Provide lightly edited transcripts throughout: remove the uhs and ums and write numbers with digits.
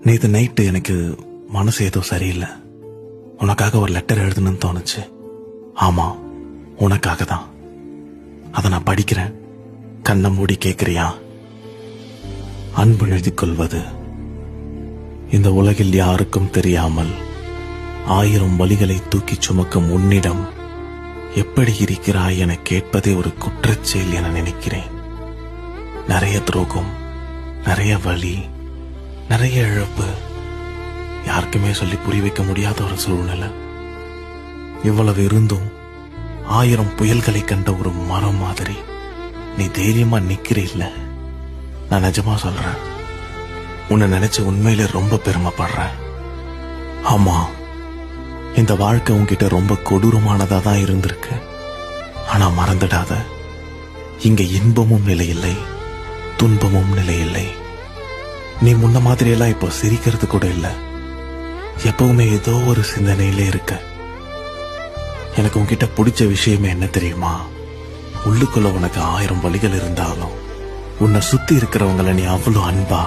நேற்று நைட்டு எனக்கு மனசு ஏதோ சரியில்லை. உனக்காக ஒரு லெட்டர் எழுதணும்னு தோணுச்சு. ஆமா, உனக்காக தான். அதை நான் படிக்கிறேன். கண்ணை மூடி கேட்கிறியா? அன்பு எழுதிக் கொள்வது. இந்த உலகில் யாருக்கும் தெரியாமல் 1000 வலிகளை தூக்கி சுமக்கும் உன்னிடம் எப்படி இருக்கிறாய் என கேட்பதே ஒரு குற்றச்செயல் என நினைக்கிறேன். நிறைய துரோகம், நிறைய வலி, நிறைய இழப்பு, யாருக்குமே சொல்லி புரிய வைக்க முடியாத ஒரு சூழ்நிலை. இவ்வளவு இருந்தும் 1000 புயல்களை கண்ட ஒரு மரம் மாதிரி நீ தைரியமா நிக்கிறீல்ல. நான் நிஜமா சொல்றேன், உன்னை நினைச்சு உண்மையிலே ரொம்ப பெருமைப்படுறேன். ஆமா, இந்த வாழ்க்கை உன்கிட்ட ரொம்ப கொடூரமானதா தான் இருந்திருக்கு. ஆனா மறந்துடாத, இங்க இன்பமும் நிலையில்லை, துன்பமும் நிலையில்லை. நீ முன்ன மாதிரியெல்லாம் இப்போ சிரிக்கிறது கூட இல்லை. எப்பவுமே ஏதோ ஒரு சிந்தனையிலே இருக்க. எனக்கு உன்கிட்ட பிடிச்ச விஷயமே என்ன தெரியுமா? உள்ளுக்குள்ள உனக்கு 1000 வலிகள் இருந்தாலும் உன்னை சுத்தி இருக்கிறவங்களை நீ அவ்வளோ அன்பா,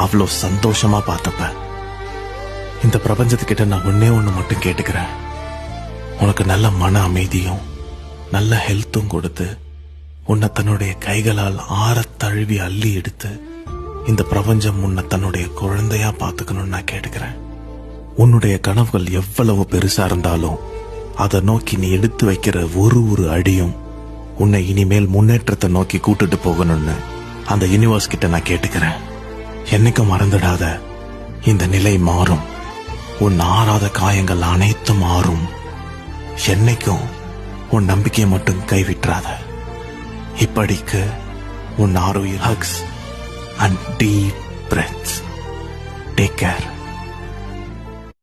அவ்வளோ சந்தோஷமா பார்த்தப்ப. இந்த பிரபஞ்சத்துக்கிட்ட நான் ஒண்ணு மட்டும் கேட்டுக்கிறேன். உனக்கு நல்ல மன அமைதியும் நல்ல ஹெல்த்தும் கொடுத்து உன்னை தன்னுடைய கைகளால் ஆறத் தழுவி அள்ளி எடுத்து இந்த பிரபஞ்சம் உன்னை தன்னுடைய குழந்தையா பார்த்துக்கணும்னு நான் கேட்டுக்கிறேன். உன்னுடைய கனவுகள் எவ்வளவு பெருசா இருந்தாலும் அதை நோக்கி நீ எடுத்து வைக்கிற ஒரு அடியும் உன்னை இனிமேல் முன்னேற்றத்தை நோக்கி கூட்டிட்டு போகணும்னு அந்த யூனிவர்ஸ் கிட்ட நான் கேட்டுக்கிறேன். என்னைக்கும் மறந்துடாத, இந்த நிலை மாறும். உன் ஆறாத காயங்கள் அனைத்தும் மாறும். என்னைக்கும் உன் நம்பிக்கையை மட்டும் கைவிட்டுறாத. இப்படிக்கு உன் ஆரோக்கிய hugs and deep breaths. Take care.